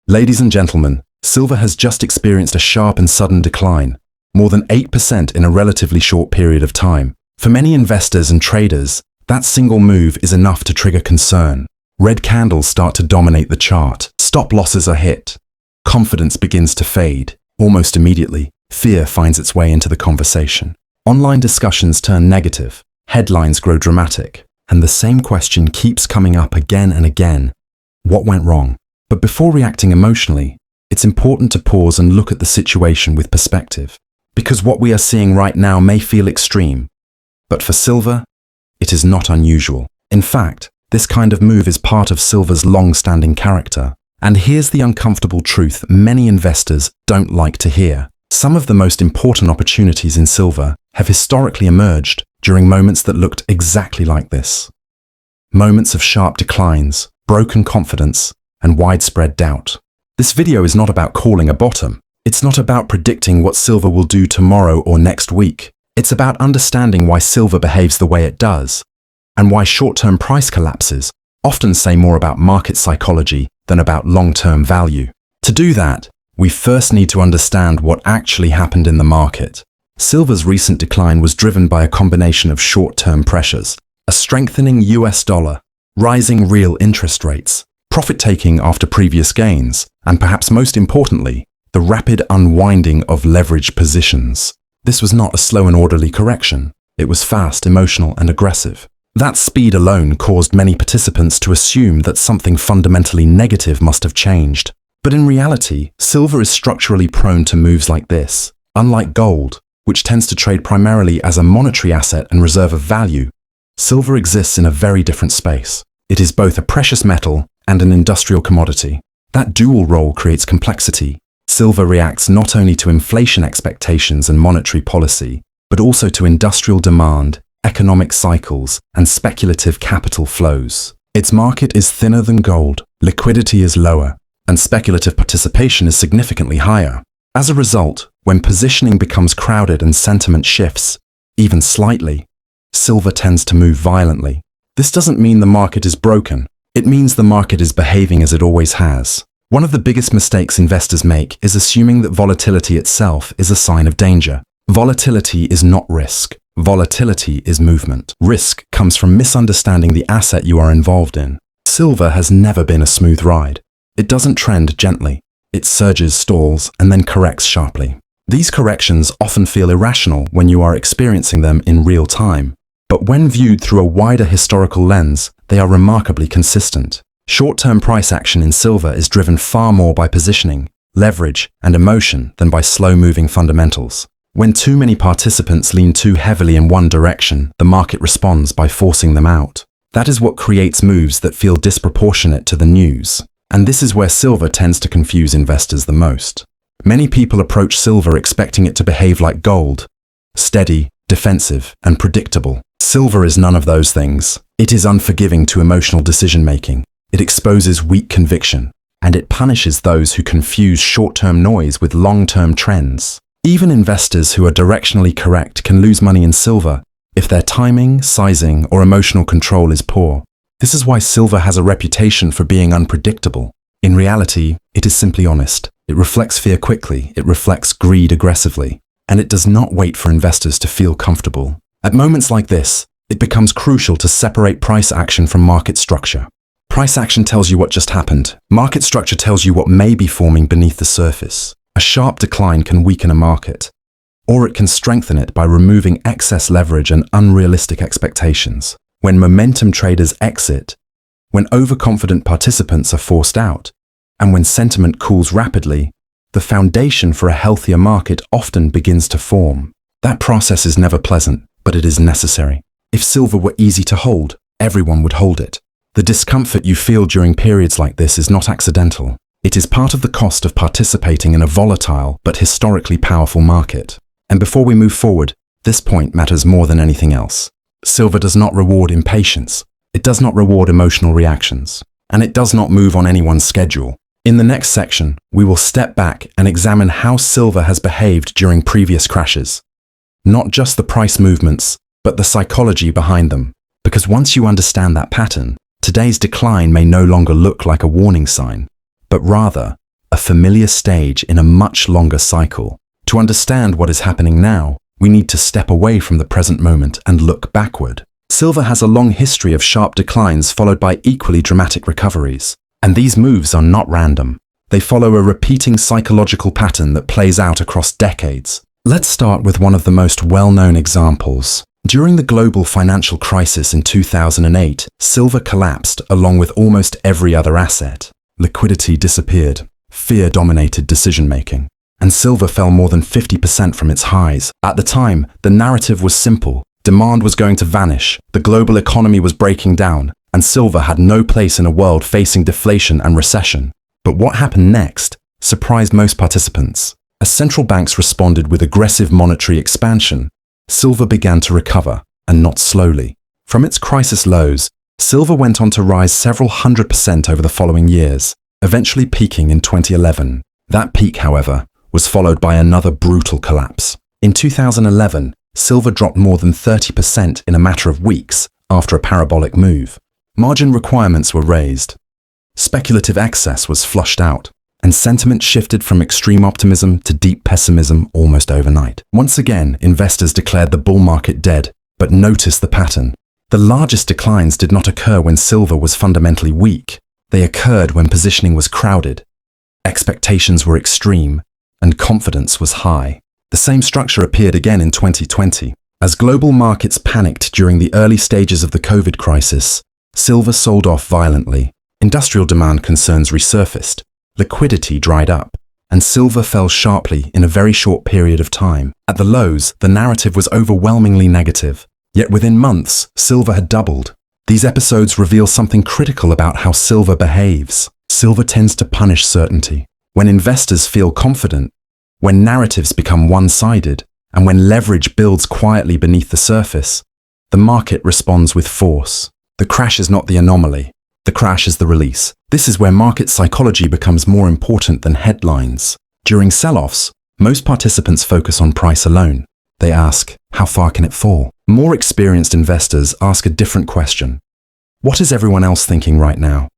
Ladies and gentlemen, silver has just experienced a sharp and sudden decline, more than 8% in a relatively short period of time. For many investors and traders, that single move is enough to trigger concern. Red candles start to dominate the chart. Stop losses are hit. Confidence begins to fade. Almost immediately, fear finds its way into the conversation. Online discussions turn negative. Headlines grow dramatic. And the same question keeps coming up again and again. What went wrong? But before reacting emotionally, it's important to pause and look at the situation with perspective. Because what we are seeing right now may feel extreme. But for silver, it is not unusual. In fact, this kind of move is part of silver's long-standing character. And here's the uncomfortable truth many investors don't like to hear. Some of the most important opportunities in silver have historically emerged during moments that looked exactly like this. Moments of sharp declines, broken confidence, and widespread doubt. This video is not about calling a bottom. It's not about predicting what silver will do tomorrow or next week. It's about understanding why silver behaves the way it does, and why short-term price collapses often say more about market psychology than about long-term value. To do that, we first need to understand what actually happened in the market. Silver's recent decline was driven by a combination of short-term pressures, a strengthening US dollar, rising real interest rates, profit-taking after previous gains, and perhaps most importantly, the rapid unwinding of leveraged positions. This was not a slow and orderly correction. It was fast, emotional, and aggressive. That speed alone caused many participants to assume that something fundamentally negative must have changed. But in reality, silver is structurally prone to moves like this. Unlike gold, which tends to trade primarily as a monetary asset and reserve of value, silver exists in a very different space. It is both a precious metal and an industrial commodity. That dual role creates complexity. Silver reacts not only to inflation expectations and monetary policy, but also to industrial demand, economic cycles, and speculative capital flows. Its market is thinner than gold, liquidity is lower, and speculative participation is significantly higher. As a result, when positioning becomes crowded and sentiment shifts, even slightly, silver tends to move violently. This doesn't mean the market is broken. It means the market is behaving as it always has. One of the biggest mistakes investors make is assuming that volatility itself is a sign of danger. Volatility is not risk. Volatility is movement. Risk comes from misunderstanding the asset you are involved in. Silver has never been a smooth ride. It doesn't trend gently. It surges, stalls, and then corrects sharply. These corrections often feel irrational when you are experiencing them in real time. But when viewed through a wider historical lens, they are remarkably consistent. Short-term price action in silver is driven far more by positioning, leverage, and emotion than by slow-moving fundamentals. When too many participants lean too heavily in one direction, the market responds by forcing them out. That is what creates moves that feel disproportionate to the news. And this is where silver tends to confuse investors the most. Many people approach silver expecting it to behave like gold, steady, defensive, and predictable. Silver is none of those things. It is unforgiving to emotional decision-making. It exposes weak conviction, and it punishes those who confuse short-term noise with long-term trends. Even investors who are directionally correct can lose money in silver if their timing, sizing, or emotional control is poor. This is why silver has a reputation for being unpredictable. In reality, it is simply honest. It reflects fear quickly, it reflects greed aggressively, and it does not wait for investors to feel comfortable. At moments like this, it becomes crucial to separate price action from market structure. Price action tells you what just happened. Market structure tells you what may be forming beneath the surface. A sharp decline can weaken a market, or it can strengthen it by removing excess leverage and unrealistic expectations. When momentum traders exit, when overconfident participants are forced out, and when sentiment cools rapidly, the foundation for a healthier market often begins to form. That process is never pleasant, but it is necessary. If silver were easy to hold, everyone would hold it. The discomfort you feel during periods like this is not accidental. It is part of the cost of participating in a volatile but historically powerful market. And before we move forward, this point matters more than anything else. Silver does not reward impatience. It does not reward emotional reactions. And it does not move on anyone's schedule. In the next section, we will step back and examine how silver has behaved during previous crashes. Not just the price movements, but the psychology behind them. Because once you understand that pattern, today's decline may no longer look like a warning sign, but rather a familiar stage in a much longer cycle. To understand what is happening now, we need to step away from the present moment and look backward. Silver has a long history of sharp declines followed by equally dramatic recoveries. And these moves are not random. They follow a repeating psychological pattern that plays out across decades. Let's start with one of the most well-known examples. During the global financial crisis in 2008, silver collapsed along with almost every other asset. Liquidity disappeared. Fear dominated decision-making. And silver fell more than 50% from its highs. At the time, the narrative was simple. Demand was going to vanish, the global economy was breaking down, and silver had no place in a world facing deflation and recession. But what happened next surprised most participants. As central banks responded with aggressive monetary expansion, silver began to recover, and not slowly. From its crisis lows, silver went on to rise several 100% over the following years, eventually peaking in 2011. That peak, however, was followed by another brutal collapse. In 2011, silver dropped more than 30% in a matter of weeks after a parabolic move. Margin requirements were raised. Speculative excess was flushed out, and sentiment shifted from extreme optimism to deep pessimism almost overnight. Once again, investors declared the bull market dead, but notice the pattern. The largest declines did not occur when silver was fundamentally weak. They occurred when positioning was crowded, expectations were extreme, and confidence was high. The same structure appeared again in 2020. As global markets panicked during the early stages of the COVID crisis, silver sold off violently. Industrial demand concerns resurfaced, liquidity dried up, and silver fell sharply in a very short period of time. At the lows, the narrative was overwhelmingly negative. Yet within months, silver had doubled. These episodes reveal something critical about how silver behaves. Silver tends to punish certainty. When investors feel confident, when narratives become one-sided, and when leverage builds quietly beneath the surface, the market responds with force. The crash is not the anomaly. The crash is the release. This is where market psychology becomes more important than headlines. During sell-offs, most participants focus on price alone. They ask, how far can it fall? More experienced investors ask a different question. What is everyone else thinking right now?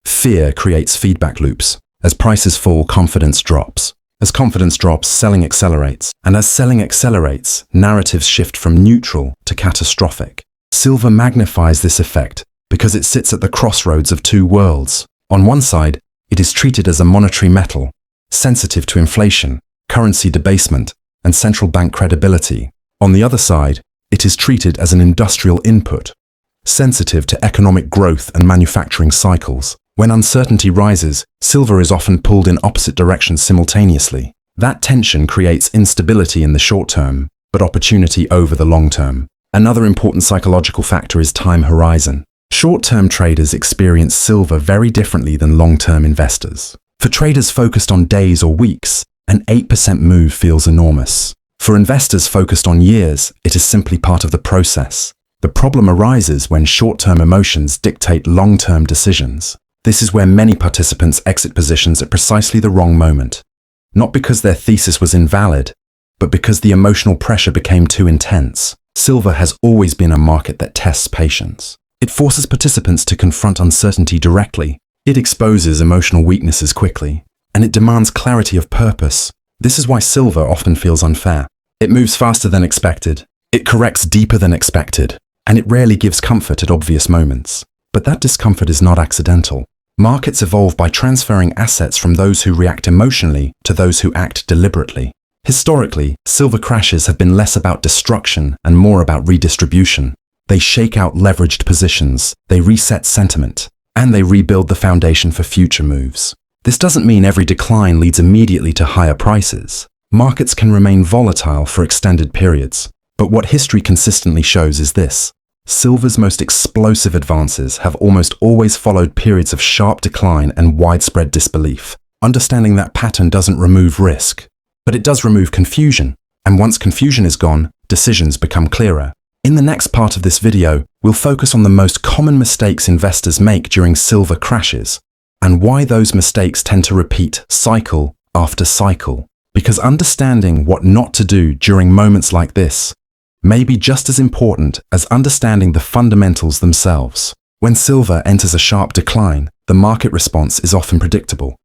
Fear creates feedback loops. As prices fall, confidence drops. As confidence drops, selling accelerates. And as selling accelerates, narratives shift from neutral to catastrophic. Silver magnifies this effect because it sits at the crossroads of two worlds. On one side, it is treated as a monetary metal, sensitive to inflation, currency debasement, and central bank credibility. On the other side, it is treated as an industrial input, sensitive to economic growth and manufacturing cycles. When uncertainty rises, silver is often pulled in opposite directions simultaneously. That tension creates instability in the short term, but opportunity over the long term. Another important psychological factor is time horizon. Short-term traders experience silver very differently than long-term investors. For traders focused on days or weeks, an 8% move feels enormous. For investors focused on years, it is simply part of the process. The problem arises when short-term emotions dictate long-term decisions. This is where many participants exit positions at precisely the wrong moment. Not because their thesis was invalid, but because the emotional pressure became too intense. Silver has always been a market that tests patience. It forces participants to confront uncertainty directly. It exposes emotional weaknesses quickly, and it demands clarity of purpose. This is why silver often feels unfair. It moves faster than expected. It corrects deeper than expected, and it rarely gives comfort at obvious moments. But that discomfort is not accidental. Markets evolve by transferring assets from those who react emotionally to those who act deliberately. Historically, silver crashes have been less about destruction and more about redistribution. They shake out leveraged positions, they reset sentiment, and they rebuild the foundation for future moves. This doesn't mean every decline leads immediately to higher prices. Markets can remain volatile for extended periods. But what history consistently shows is this: silver's most explosive advances have almost always followed periods of sharp decline and widespread disbelief. Understanding that pattern doesn't remove risk, but it does remove confusion. And once confusion is gone, decisions become clearer. In the next part of this video, we'll focus on the most common mistakes investors make during silver crashes, and why those mistakes tend to repeat cycle after cycle. Because understanding what not to do during moments like this may be just as important as understanding the fundamentals themselves. When silver enters a sharp decline, the market response is often predictable.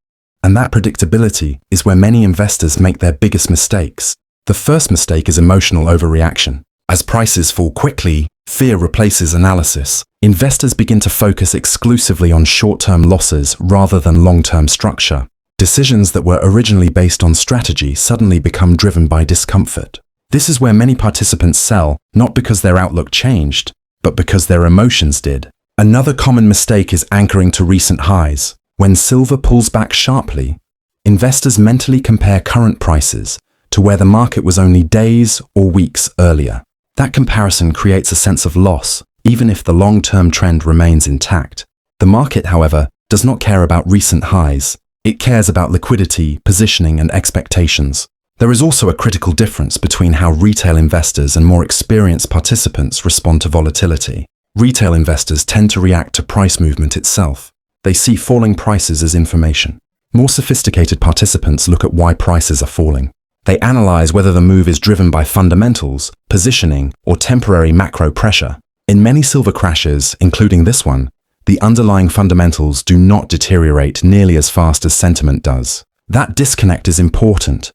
And that predictability is where many investors make their biggest mistakes. The first mistake is emotional overreaction. As prices fall quickly, fear replaces analysis. Investors begin to focus exclusively on short-term losses rather than long-term structure. Decisions that were originally based on strategy suddenly become driven by discomfort. This is where many participants sell, not because their outlook changed, but because their emotions did. Another common mistake is anchoring to recent highs. When silver pulls back sharply, investors mentally compare current prices to where the market was only days or weeks earlier. That comparison creates a sense of loss, even if the long-term trend remains intact. The market, however, does not care about recent highs. It cares about liquidity, positioning, and expectations. There is also a critical difference between how retail investors and more experienced participants respond to volatility. Retail investors tend to react to price movement itself. They see falling prices as information. More sophisticated participants look at why prices are falling. They analyze whether the move is driven by fundamentals, positioning, or temporary macro pressure. In many silver crashes, including this one, the underlying fundamentals do not deteriorate nearly as fast as sentiment does. That disconnect is important.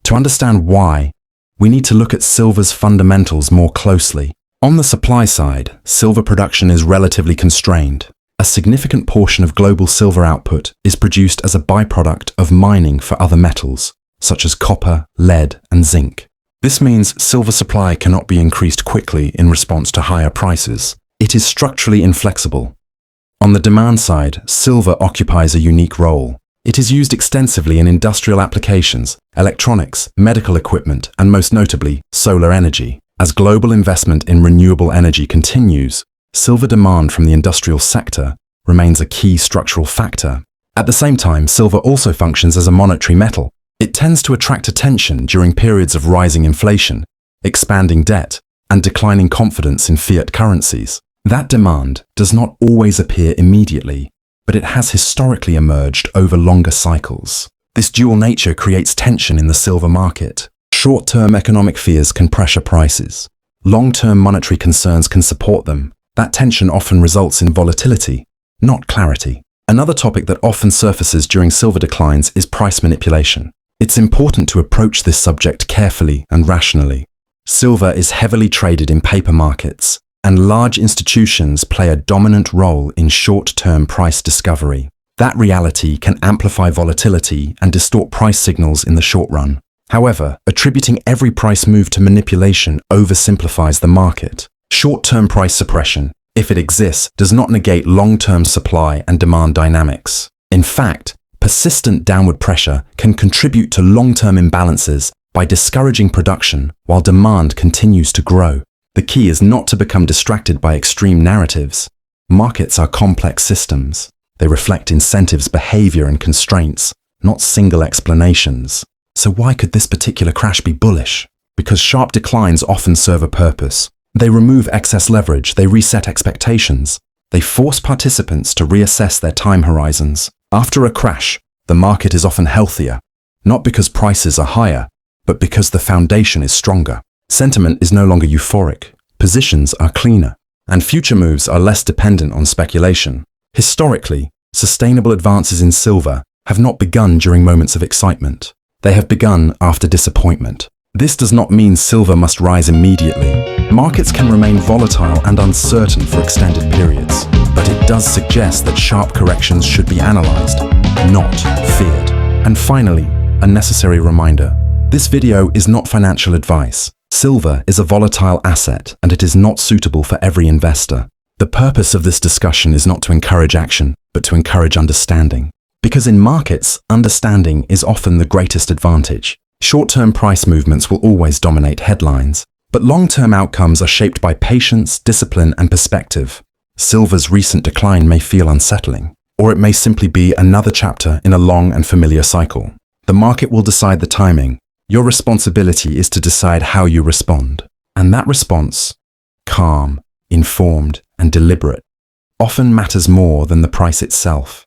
To understand why, we need to look at silver's fundamentals more closely. On the supply side, silver production is relatively constrained. A significant portion of global silver output is produced as a byproduct of mining for other metals, such as copper, lead, and zinc. This means silver supply cannot be increased quickly in response to higher prices. It is structurally inflexible. On the demand side, silver occupies a unique role. It is used extensively in industrial applications, electronics, medical equipment, and most notably, solar energy. As global investment in renewable energy continues, silver demand from the industrial sector remains a key structural factor. At the same time, silver also functions as a monetary metal. It tends to attract attention during periods of rising inflation, expanding debt, and declining confidence in fiat currencies. That demand does not always appear immediately, but it has historically emerged over longer cycles. This dual nature creates tension in the silver market. Short-term economic fears can pressure prices. Long-term monetary concerns can support them. That tension often results in volatility, not clarity. Another topic that often surfaces during silver declines is price manipulation. It's important to approach this subject carefully and rationally. Silver is heavily traded in paper markets, and large institutions play a dominant role in short-term price discovery. That reality can amplify volatility and distort price signals in the short run. However, attributing every price move to manipulation oversimplifies the market. Short-term price suppression, if it exists, does not negate long-term supply and demand dynamics. In fact, persistent downward pressure can contribute to long-term imbalances by discouraging production while demand continues to grow. The key is not to become distracted by extreme narratives. Markets are complex systems. They reflect incentives, behavior, and constraints, not single explanations. So why could this particular crash be bullish? Because sharp declines often serve a purpose. They remove excess leverage, they reset expectations, they force participants to reassess their time horizons. After a crash, the market is often healthier, not because prices are higher, but because the foundation is stronger. Sentiment is no longer euphoric, positions are cleaner, and future moves are less dependent on speculation. Historically, sustainable advances in silver have not begun during moments of excitement. They have begun after disappointment. This does not mean silver must rise immediately. Markets can remain volatile and uncertain for extended periods, but it does suggest that sharp corrections should be analyzed, not feared. And finally, a necessary reminder. This video is not financial advice. Silver is a volatile asset, and it is not suitable for every investor. The purpose of this discussion is not to encourage action, but to encourage understanding. Because in markets, understanding is often the greatest advantage. Short-term price movements will always dominate headlines, but long-term outcomes are shaped by patience, discipline, and perspective. Silver's recent decline may feel unsettling, or it may simply be another chapter in a long and familiar cycle. The market will decide the timing. Your responsibility is to decide how you respond. And that response, calm, informed, and deliberate, often matters more than the price itself.